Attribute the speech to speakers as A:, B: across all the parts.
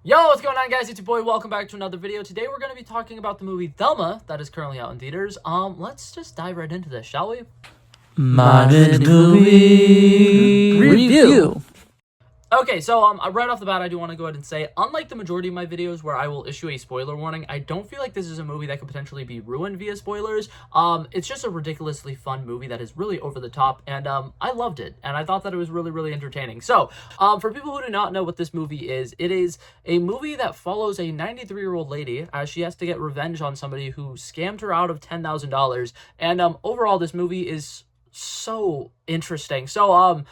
A: Yo, what's going on, guys? It's your boy. Welcome back to another video. Today we're going to be talking about the movie Thelma that is currently out in theaters. Let's just dive right into this, shall we?
B: Modern movie review.
A: Okay, so right off the bat, I do want to go ahead and say, unlike the majority of my videos where I will issue a spoiler warning, I don't feel like this is a movie that could potentially be ruined via spoilers. It's just a ridiculously fun movie that is really over the top, and I loved it, and I thought that it was really, really entertaining. So, for people who do not know what this movie is, it is a movie that follows a 93-year-old lady as she has to get revenge on somebody who scammed her out of $10,000, and overall, this movie is so interesting. So,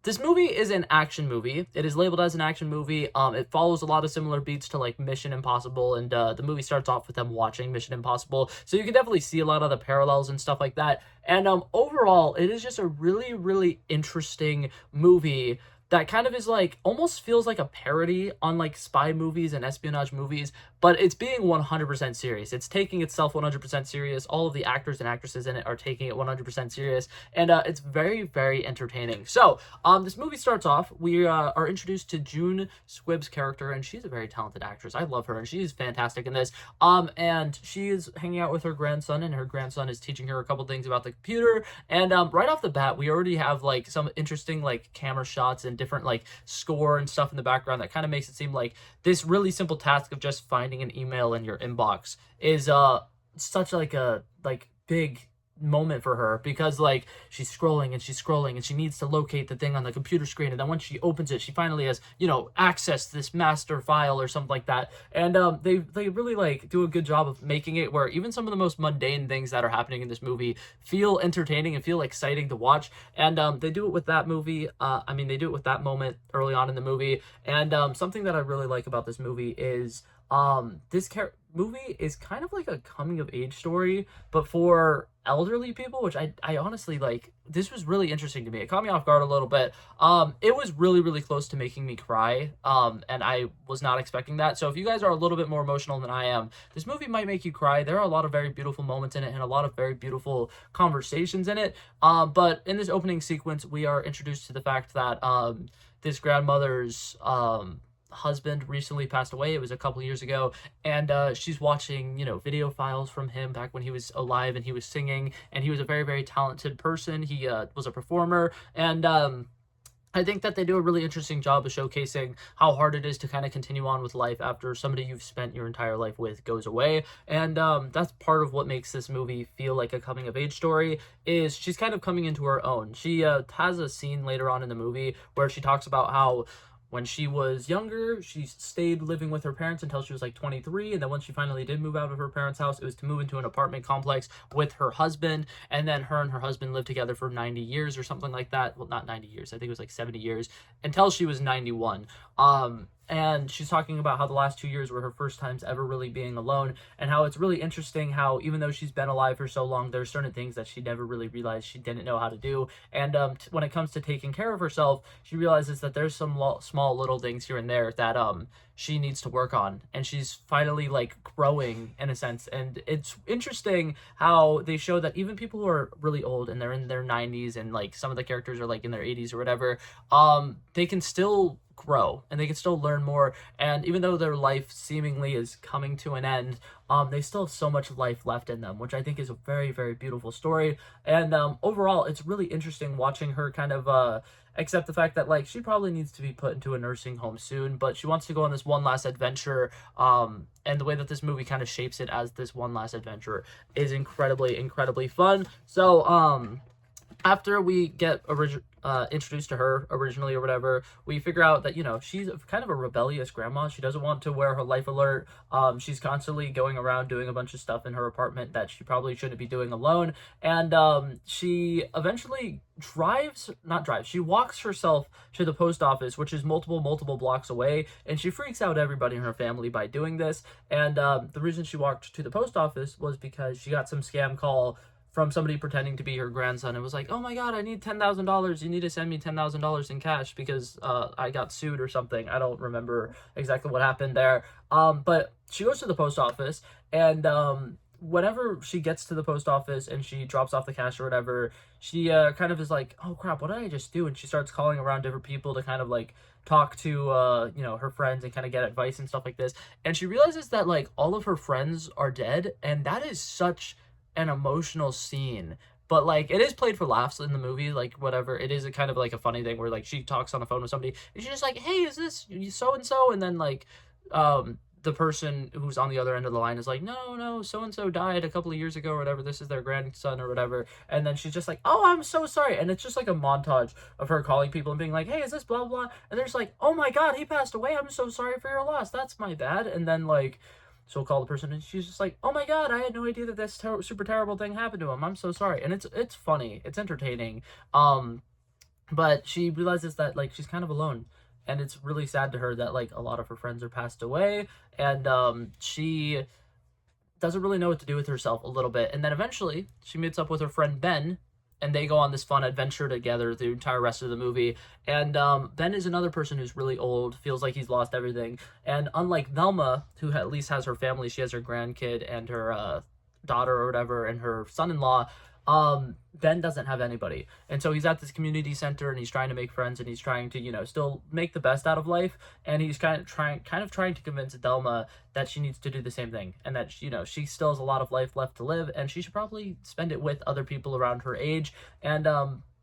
A: this movie is an action movie. It is labeled as an action movie. It follows a lot of similar beats to like Mission Impossible, and the movie starts off with them watching Mission Impossible, so you can definitely see a lot of the parallels and stuff like that. And overall, it is just a really, really interesting movie that kind of is like, almost feels like a parody on like spy movies and espionage movies, but it's being 100% serious. It's taking itself 100% serious. All of the actors and actresses in it are taking it 100% serious, and it's very, very entertaining. So, this movie starts off, we are introduced to June Squibb's character, and she's a very talented actress. I love her, and she's fantastic in this. And she is hanging out with her grandson, and her grandson is teaching her a couple things about the computer, and right off the bat, we already have like some interesting like camera shots and different like score and stuff in the background that kind of makes it seem like this really simple task of just finding an email in your inbox is such like a big moment for her, because like she's scrolling and she needs to locate the thing on the computer screen, and then once she opens it, she finally has, you know, access to this master file or something like that. And they really like do a good job of making it where even some of the most mundane things that are happening in this movie feel entertaining and feel exciting to watch. And they do it with that movie. They do it with that moment early on in the movie. And something that I really like about this movie is this movie is kind of like a coming of age story, but for elderly people, which I honestly like. This was really interesting to me. It caught me off guard a little bit. It was really, really close to making me cry, and I was not expecting that. So if you guys are a little bit more emotional than I am, this movie might make you cry. There are a lot of very beautiful moments in it and a lot of very beautiful conversations in it. But in this opening sequence, we are introduced to the fact that this grandmother's husband recently passed away. It was a couple years ago, and she's watching, you know, video files from him back when he was alive and he was singing, and he was a very, very talented person. He was a performer, and I think that they do a really interesting job of showcasing how hard it is to kind of continue on with life after somebody you've spent your entire life with goes away. And that's part of what makes this movie feel like a coming of age story, is she's kind of coming into her own. She has a scene later on in the movie where she talks about how when she was younger, she stayed living with her parents until she was like 23, and then once she finally did move out of her parents' house, it was to move into an apartment complex with her husband, and then her and her husband lived together for 90 years or something like that. Well, not 90 years, I think it was like 70 years, until she was 91. And she's talking about how the last 2 years were her first times ever really being alone, and how it's really interesting how even though she's been alive for so long, there's certain things that she never really realized she didn't know how to do. And when it comes to taking care of herself, she realizes that there's some small little things here and there that she needs to work on, and she's finally like growing in a sense. And it's interesting how they show that even people who are really old and they're in their 90s, and like some of the characters are like in their 80s or whatever, they can still grow and they can still learn more, and even though their life seemingly is coming to an end, they still have so much life left in them, which I think is a very, very beautiful story. And overall, it's really interesting watching her kind of accept the fact that like she probably needs to be put into a nursing home soon, but she wants to go on this one last adventure, and the way that this movie kind of shapes it as this one last adventure is incredibly, incredibly fun. So after we get introduced to her originally or whatever, we figure out that, you know, she's kind of a rebellious grandma. She doesn't want to wear her life alert. She's constantly going around doing a bunch of stuff in her apartment that she probably shouldn't be doing alone. And she eventually she walks herself to the post office, which is multiple blocks away, and she freaks out everybody in her family by doing this. And the reason she walked to the post office was because she got some scam call from somebody pretending to be her grandson. It was like, oh my god, I need $10,000. You need to send me $10,000 in cash because I got sued or something. I don't remember exactly what happened there. But she goes to the post office, and whenever she gets to the post office and she drops off the cash or whatever, she kind of is like, oh crap, what did I just do? And she starts calling around different people to kind of like talk to her friends and kind of get advice and stuff like this. And she realizes that like all of her friends are dead, and that is such an emotional scene. But like it is played for laughs in the movie, like whatever. It is a kind of like a funny thing where like she talks on the phone with somebody and she's just like, hey, is this so and so? And then like the person who's on the other end of the line is like, no, so and so died a couple of years ago or whatever, this is their grandson or whatever. And then she's just like, oh, I'm so sorry. And it's just like a montage of her calling people and being like, hey, is this blah blah? And they're just like, oh my god, he passed away, I'm so sorry for your loss, that's my bad. And then like she'll call the person and she's just like, oh my god, I had no idea that this super terrible thing happened to him, I'm so sorry. And it's funny, it's entertaining. But she realizes that like she's kind of alone, and it's really sad to her that like a lot of her friends are passed away, and she doesn't really know what to do with herself a little bit. And then eventually she meets up with her friend Ben, and they go on this fun adventure together the entire rest of the movie. And Ben is another person who's really old, feels like he's lost everything, and unlike Thelma, who at least has her family, she has her grandkid and her daughter or whatever and her son-in-law, Ben doesn't have anybody. And so he's at this community center and he's trying to make friends, and he's trying to, still make the best out of life. And he's kind of trying to convince Thelma that she needs to do the same thing, and that, she still has a lot of life left to live, and she should probably spend it with other people around her age. And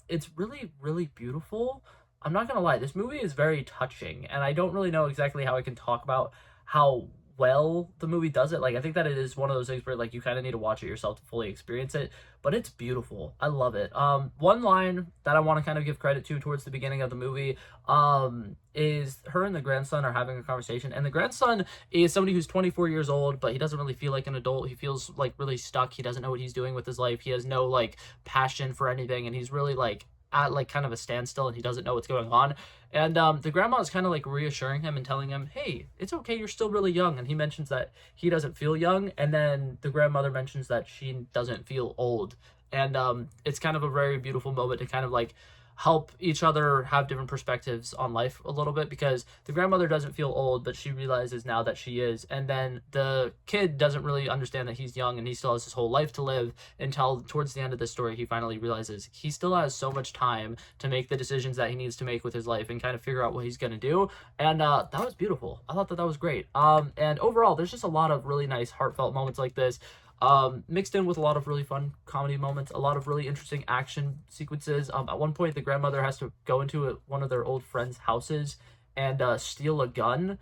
A: it's really, really beautiful. I'm not gonna lie, this movie is very touching, and I don't really know exactly how I can talk about how well the movie does it. Like, I think that it is one of those things where like you kind of need to watch it yourself to fully experience it, but it's beautiful. I love it. One line that I want to kind of give credit to towards the beginning of the movie is her and the grandson are having a conversation, and the grandson is somebody who's 24 years old, but he doesn't really feel like an adult. He feels like really stuck. He doesn't know what he's doing with his life. He has no like passion for anything, and he's really like at like kind of a standstill, and he doesn't know what's going on. And the grandma is kind of like reassuring him and telling him, hey, it's okay, you're still really young. And he mentions that he doesn't feel young, and then the grandmother mentions that she doesn't feel old. And it's kind of a very beautiful moment to kind of like help each other have different perspectives on life a little bit, because the grandmother doesn't feel old, but she realizes now that she is. And then the kid doesn't really understand that he's young and he still has his whole life to live, until towards the end of the story he finally realizes he still has so much time to make the decisions that he needs to make with his life and kind of figure out what he's going to do. And that was beautiful. I thought that was great. And overall, there's just a lot of really nice heartfelt moments like this, mixed in with a lot of really fun comedy moments, a lot of really interesting action sequences. At one point, the grandmother has to go into one of their old friends' houses and steal a gun.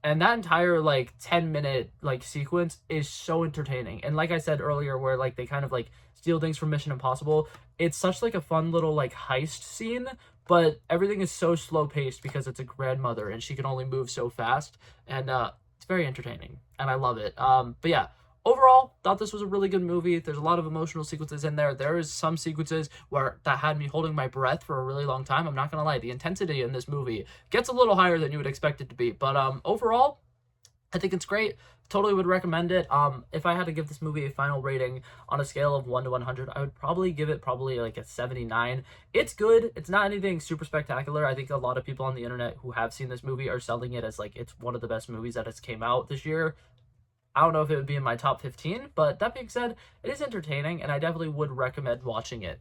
A: And that entire, 10-minute, sequence is so entertaining. And like I said earlier, where, they kind of, steal things from Mission Impossible, it's such, a fun little, heist scene, but everything is so slow-paced because it's a grandmother and she can only move so fast. And it's very entertaining, and I love it. But yeah. Overall, thought this was a really good movie. There's a lot of emotional sequences in there. There is some sequences that had me holding my breath for a really long time. I'm not gonna lie, the intensity in this movie gets a little higher than you would expect it to be. But overall, I think it's great. Totally would recommend it. If I had to give this movie a final rating on a scale of 1 to 100, I would probably give it a 79. It's good. It's not anything super spectacular. I think a lot of people on the internet who have seen this movie are selling it as it's one of the best movies that has came out this year. I don't know if it would be in my top 15, but that being said, it is entertaining, and I definitely would recommend watching it.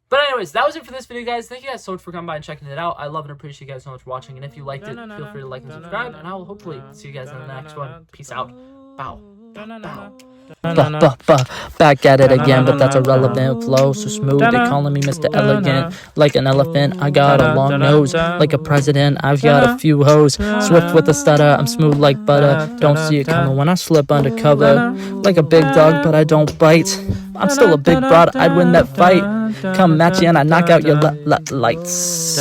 A: But anyways, that was it for this video, guys. Thank you guys so much for coming by and checking it out. I love and appreciate you guys so much for watching, and if you liked it, feel free to like and subscribe, and I will hopefully see you guys in the next one. Peace out. Bow. Bow.
B: Back at it again, but that's a relevant flow. So smooth, they calling me Mr. Elegant. Like an elephant, I got a long nose. Like a president, I've got a few hoes. Swift with a stutter, I'm smooth like butter. Don't see it coming when I slip undercover. Like a big dog, but I don't bite. I'm still a big broad, I'd win that fight. Come match you and I knock out your lights.